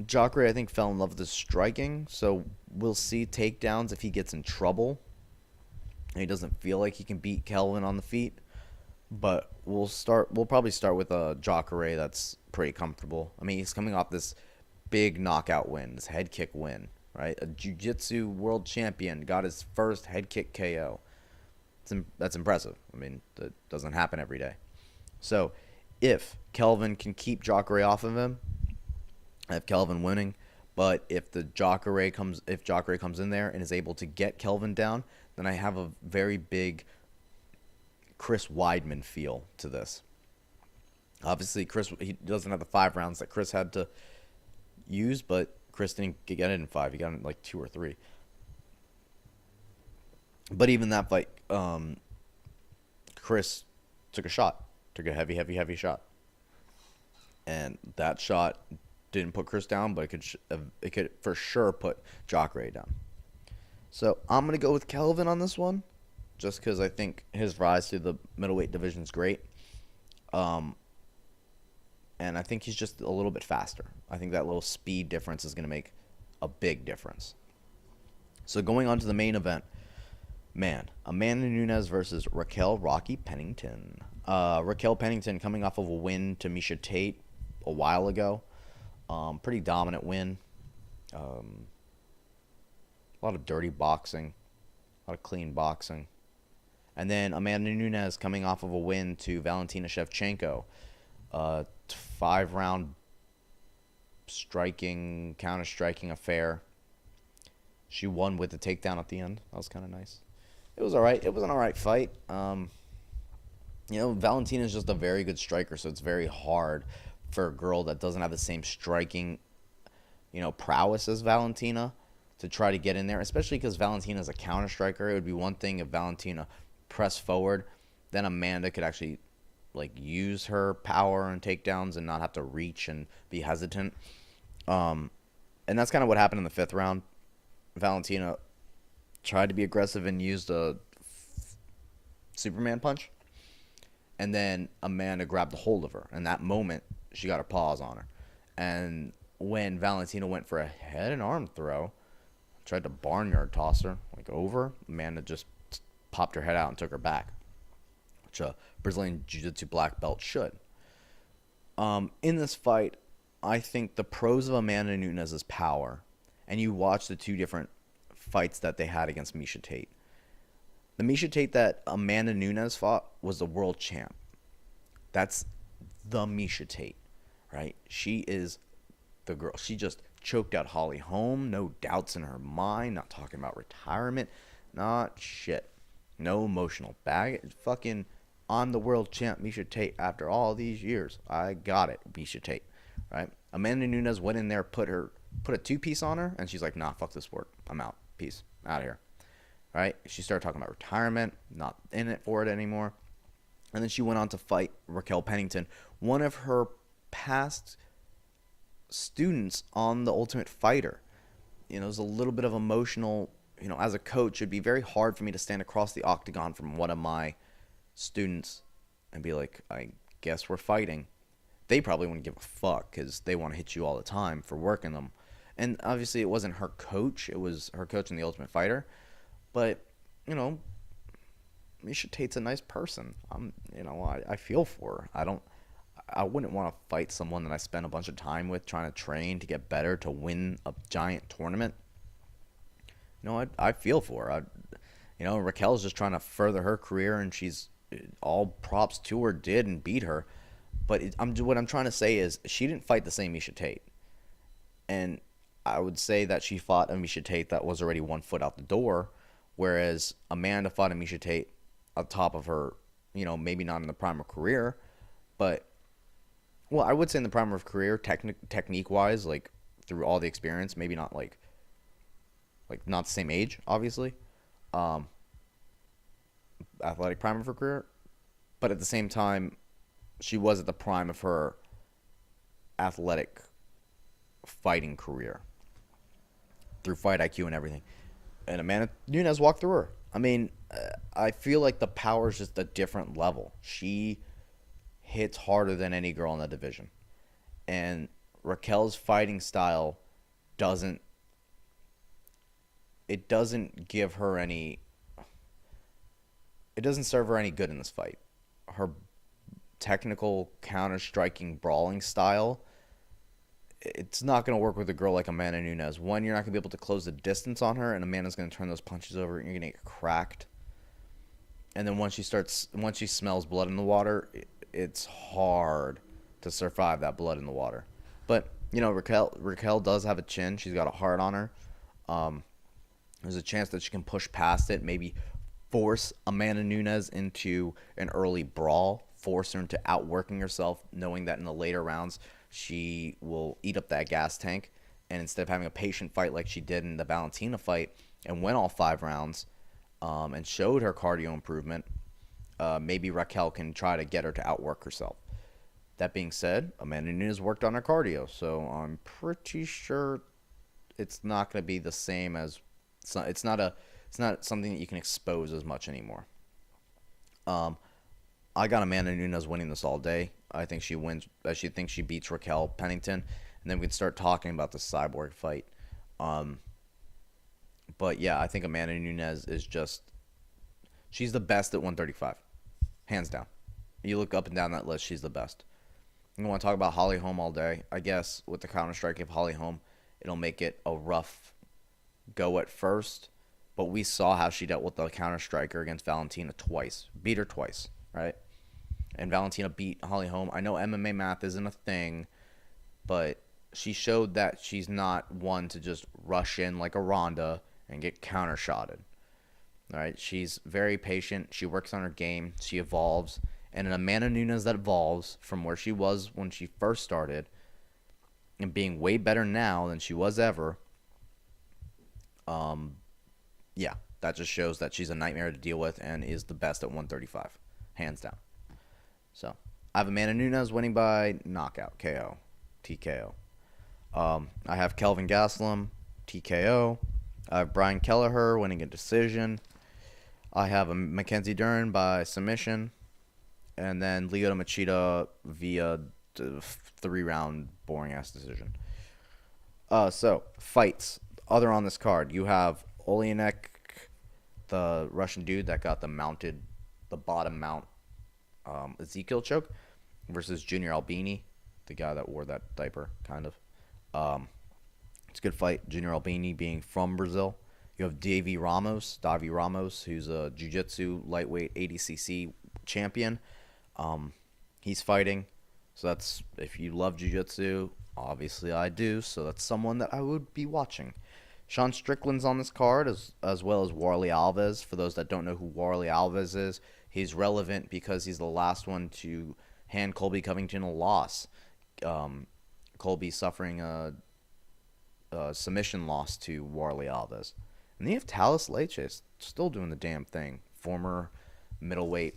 Jacare, I think, fell in love with his striking, so we'll see takedowns if he gets in trouble and he doesn't feel like he can beat Kelvin on the feet. But we'll probably start with a Jacare that's pretty comfortable. I mean, he's coming off this big knockout win, this head kick win, right? A jiu-jitsu world champion got his first head kick KO. That's impressive. I mean, that doesn't happen every day. So if Kelvin can keep Jacare off of him, I have Kelvin winning. But if Jacare comes in there and is able to get Kelvin down, then I have a very big Chris Weidman feel to this. Obviously, he doesn't have the 5 rounds that Chris had to use, but Chris didn't get it in 5. He got it in like 2 or 3. But even that fight, Chris took a heavy shot. And that shot didn't put Chris down, but it could for sure put Jacare down. So I'm going to go with Kelvin on this one, just because I think his rise to the middleweight division is great. And I think he's just a little bit faster. I think that little speed difference is going to make a big difference. So going on to the main event, Man, Amanda Nunes versus Raquel Rocky Pennington. Raquel Pennington coming off of a win to Misha Tate a while ago. Pretty dominant win. A lot of dirty boxing, a lot of clean boxing. And then Amanda Nunes coming off of a win to Valentina Shevchenko. 5 round striking, counter striking affair. She won with the takedown at the end. That was kind of nice. It was all right. It was an all right fight. Valentina is just a very good striker, so it's very hard for a girl that doesn't have the same striking, prowess as Valentina to try to get in there, especially because Valentina is a counter striker. It would be one thing if Valentina pressed forward, then Amanda could actually use her power and takedowns and not have to reach and be hesitant. And that's kind of what happened in the 5th round. Valentina tried to be aggressive and used a Superman punch. And then Amanda grabbed a hold of her. In that moment, she got a pause on her. And when Valentina went for a head and arm throw, tried to barnyard toss her, over, Amanda just popped her head out and took her back, which a Brazilian Jiu-Jitsu black belt should. In this fight, I think the pros of Amanda Nunes is power. And you watch the 2 different fights that they had against Misha Tate. The Misha Tate that Amanda Nunes fought was the world champ. That's the Misha Tate, right? She is the girl. She just choked out Holly Holm. No doubts in her mind. Not talking about retirement. Not shit. No emotional bag. Fucking, I'm the world champ, Misha Tate, after all these years. I got it, Misha Tate, right? Amanda Nunes went in there, put a 2-piece on her, and she's like, nah, fuck this sport. I'm out. Peace. Out of here. Right? She started talking about retirement, not in it for it anymore. And then she went on to fight Raquel Pennington, one of her past students on The Ultimate Fighter. It was a little bit of emotional, as a coach, it'd be very hard for me to stand across the octagon from one of my students and be like, I guess we're fighting. They probably wouldn't give a fuck because they want to hit you all the time for working them. And obviously it wasn't her coach. It was her coach in The Ultimate Fighter. But, Misha Tate's a nice person. I feel for her. I wouldn't want to fight someone that I spent a bunch of time with trying to train to get better to win a giant tournament. I feel for her. Raquel's just trying to further her career, and she's all props to her, did and beat her. But what I'm trying to say is she didn't fight the same Misha Tate. And I would say that she fought a Misha Tate that was already 1 foot out the door, whereas Amanda fought a Misha Tate on top of her, maybe not in the prime of career, but, well, I would say in the prime of career, technique-wise, through all the experience, maybe not, not the same age, obviously, athletic prime of her career, but at the same time, she was at the prime of her athletic fighting career through fight IQ and everything. And Amanda Nunes walked through her. I feel like the power is just a different level. She hits harder than any girl in the division. And Raquel's fighting style doesn't give her any... It doesn't serve her any good in this fight. Her technical, counter-striking, brawling style, it's not going to work with a girl like Amanda Nunes. One, you're not going to be able to close the distance on her, and Amanda's going to turn those punches over, and you're going to get cracked. And then once she smells blood in the water, it's hard to survive that blood in the water. But, Raquel does have a chin. She's got a heart on her. There's a chance that she can push past it, maybe force Amanda Nunes into an early brawl, force her into outworking herself, knowing that in the later rounds she will eat up that gas tank. And instead of having a patient fight like she did in the Valentina fight and went all 5 rounds and showed her cardio improvement, maybe Raquel can try to get her to outwork herself. That being said, Amanda Nunes worked on her cardio, so I'm pretty sure it's not going to be the same as... It's not something that you can expose as much anymore. I got Amanda Nunes winning this all day. I think she wins. I think she beats Raquel Pennington, and then we can start talking about the Cyborg fight. But yeah, I think Amanda Nunes is just She's the best at 135, hands down. You look up and down that list, she's the best. You want to talk about Holly Holm all day? I guess with the Counter Strike of Holly Holm, it'll make it a rough go at first. But we saw how she dealt with the Counter Striker against Valentina twice, beat her twice, right? And Valentina beat Holly Holm. I know MMA math isn't a thing, but she showed that she's not one to just rush in like a Ronda and get counter shotted. All right, she's very patient. She works on her game. She evolves. And an Amanda Nunes that evolves from where she was when she first started and being way better now than she was ever, yeah, that just shows that she's a nightmare to deal with and is the best at 135, hands down. So I have Amanda Nunes winning by knockout, KO, TKO. I have Kelvin Gastelum, TKO. I have Brian Kelleher winning a decision. I have a Mackenzie Dern by submission. And then Lyoto Machida via 3-round boring-ass decision. So, fights. Other on this card. You have Olenek, the Russian dude that got the bottom mount Ezekiel choke, versus Junior Albini, the guy that wore that diaper, kind of. It's a good fight. Junior Albini being from Brazil. You have Davy Ramos, who's a jiu-jitsu lightweight 80cc champion. He's fighting. So that's, if you love jiu-jitsu, obviously I do, so that's someone that I would be watching. Sean Strickland's on this card, as well as Warley Alves. For those that don't know who Warley Alves is, he's relevant because he's the last one to hand Colby Covington a loss. Colby suffering a submission loss to Warley Alves. And then you have Talis Leche still doing the damn thing. Former middleweight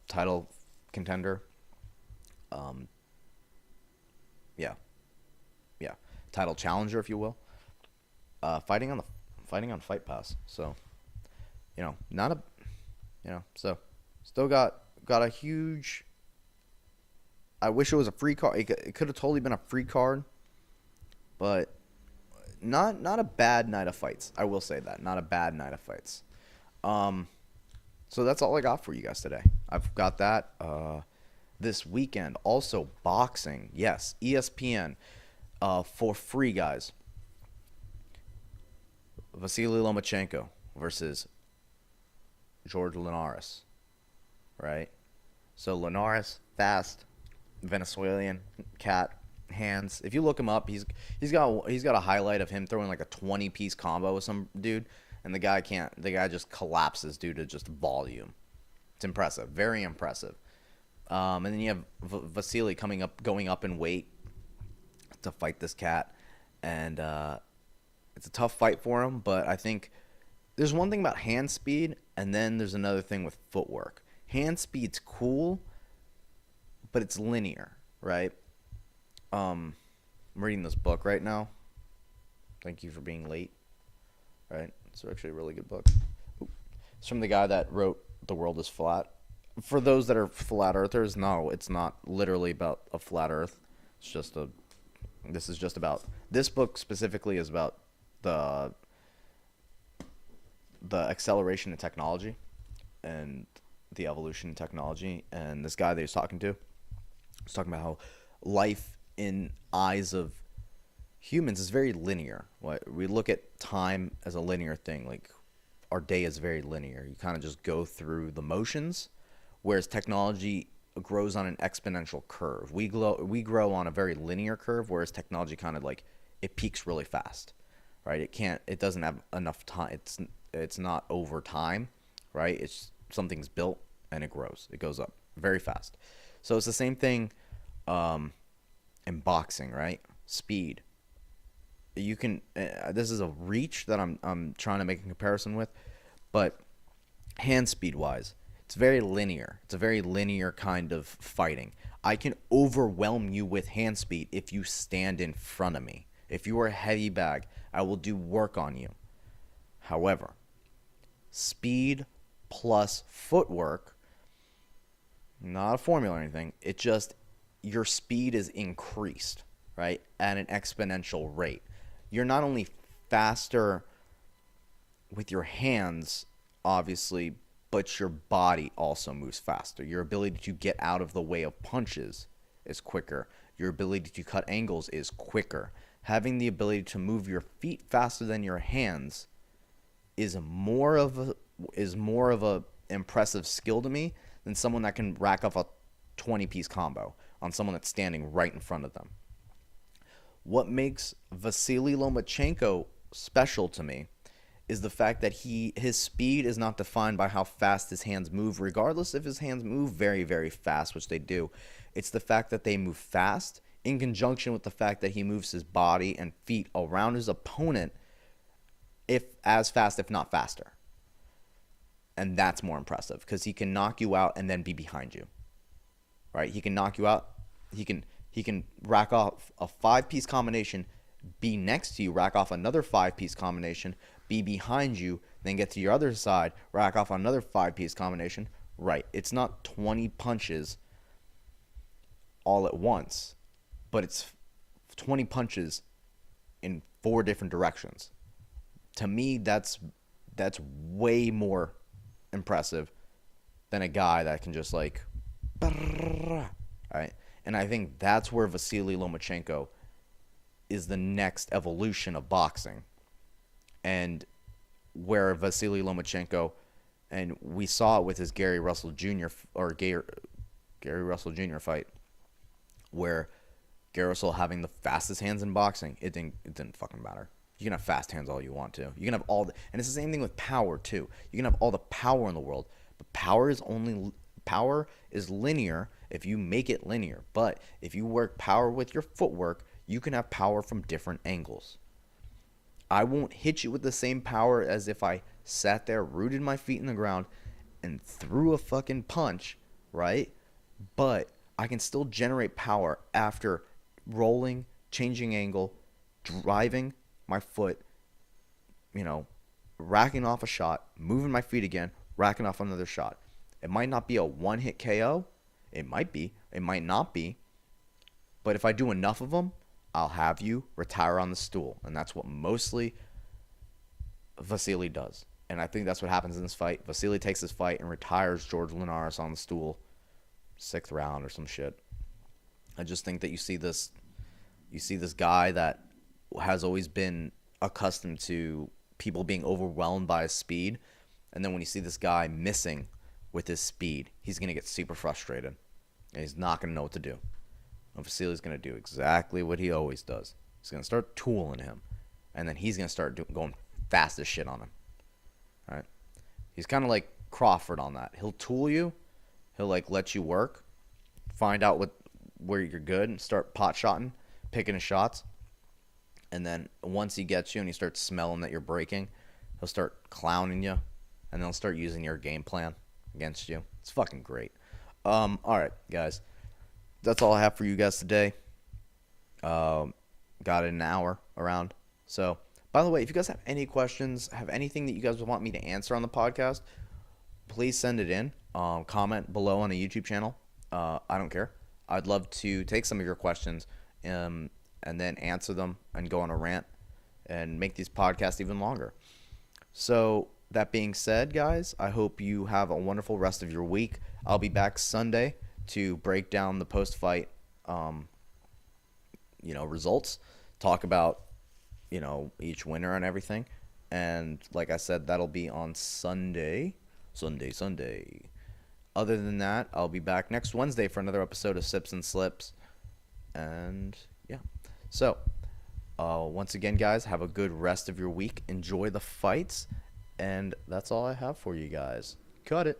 title contender. Yeah. Title challenger, if you will. Fighting on Fight Pass. So, so still got a huge. I wish it was a free card. It could have totally been a free card, but not a bad night of fights. I will say that, not a bad night of fights. So that's all I got for you guys today. I've got that. This weekend, also boxing. Yes, ESPN for free, guys. Vasily Lomachenko versus George Linares, right? So Linares, fast, Venezuelan cat, hands. If you look him up, he's got a highlight of him throwing like a 20-piece combo with some dude, and the guy just collapses due to just volume. It's impressive, very impressive. And then you have Vasily going up in weight to fight this cat, and it's a tough fight for him. But I think there's one thing about hand speed, and then there's another thing with footwork. Hand speed's cool, but it's linear, right? I'm reading this book right now. Thank you for being late. Right? It's actually a really good book. It's from the guy that wrote The World is Flat. For those that are flat earthers, no, it's not literally about a flat earth. It's just this book specifically is about the acceleration of technology and the evolution of technology. And this guy that he was talking to was talking about how life in eyes of humans is very linear. We look at time as a linear thing. Like, our day is very linear. You kind of just go through the motions, whereas technology grows on an exponential curve. We grow on a very linear curve, whereas technology kind of like, it peaks really fast, right? It doesn't have enough time. It's not over time, right? It's something's built and it grows. It goes up very fast. So it's the same thing in boxing, right? Speed. You can. This is a reach that I'm trying to make a comparison with, but hand speed wise, it's very linear. It's a very linear kind of fighting. I can overwhelm you with hand speed if you stand in front of me. If you are a heavy bag, I will do work on you. However, speed plus footwork, not a formula or anything, it just, your speed is increased, right, at an exponential rate. You're not only faster with your hands, obviously, but your body also moves faster. Your ability to get out of the way of punches is quicker. Your ability to cut angles is quicker. Having the ability to move your feet faster than your hands is more of a impressive skill to me than someone that can rack off a 20-piece combo on someone that's standing right in front of them. What makes Vasily Lomachenko special to me is the fact that his speed is not defined by how fast his hands move, regardless if his hands move very, very fast, which they do. It's the fact that they move fast in conjunction with the fact that he moves his body and feet around his opponent if as fast, if not faster. And that's more impressive because he can knock you out and then be behind you. Right? He can knock you out. He can rack off a 5-piece combination, be next to you, rack off another 5-piece combination, be behind you, then get to your other side, rack off another 5-piece combination. Right. It's not 20 punches all at once, but it's 20 punches in 4 different directions. To me, that's way more impressive than a guy that can just like, right? And I think that's where Vasily Lomachenko is the next evolution of boxing. And where Vasily Lomachenko, and we saw it with his Gary Russell Jr. Fight, where Gary Russell having the fastest hands in boxing, it didn't fucking matter. You can have fast hands all you want to. You can have all the, and it's the same thing with power too. You can have all the power in the world, but power is linear if you make it linear. But if you work power with your footwork, you can have power from different angles. I won't hit you with the same power as if I sat there, rooted my feet in the ground, and threw a fucking punch, right? But I can still generate power after rolling, changing angle, driving my foot, racking off a shot, moving my feet again, racking off another shot. It might not be a one-hit KO. It might be. It might not be. But if I do enough of them, I'll have you retire on the stool. And that's what mostly Vasily does. And I think that's what happens in this fight. Vasily takes this fight and retires George Linares on the stool. 6th round or some shit. I just think that you see this guy that has always been accustomed to people being overwhelmed by his speed. And then when you see this guy missing with his speed, he's going to get super frustrated. And he's not going to know what to do. And Vasily's going to do exactly what he always does. He's going to start tooling him. And then he's going to start going fast as shit on him. All right? He's kind of like Crawford on that. He'll tool you. He'll let you work. Find out where you're good and start pot-shotting, picking his shots. And then once he gets you and he starts smelling that you're breaking, he'll start clowning you. And then he'll start using your game plan against you. It's fucking great. All right, guys. That's all I have for you guys today. Got an hour around. So, by the way, if you guys have any questions, have anything that you guys want me to answer on the podcast, please send it in. Comment below on the YouTube channel. I don't care. I'd love to take some of your questions and then answer them and go on a rant and make these podcasts even longer. So, that being said, guys, I hope you have a wonderful rest of your week. I'll be back Sunday to break down the post-fight, results, talk about, each winner and everything. And like I said, that'll be on Sunday. Other than that, I'll be back next Wednesday for another episode of Sips and Slips. And, yeah. So, once again, guys, have a good rest of your week. Enjoy the fights. And that's all I have for you guys. Cut it.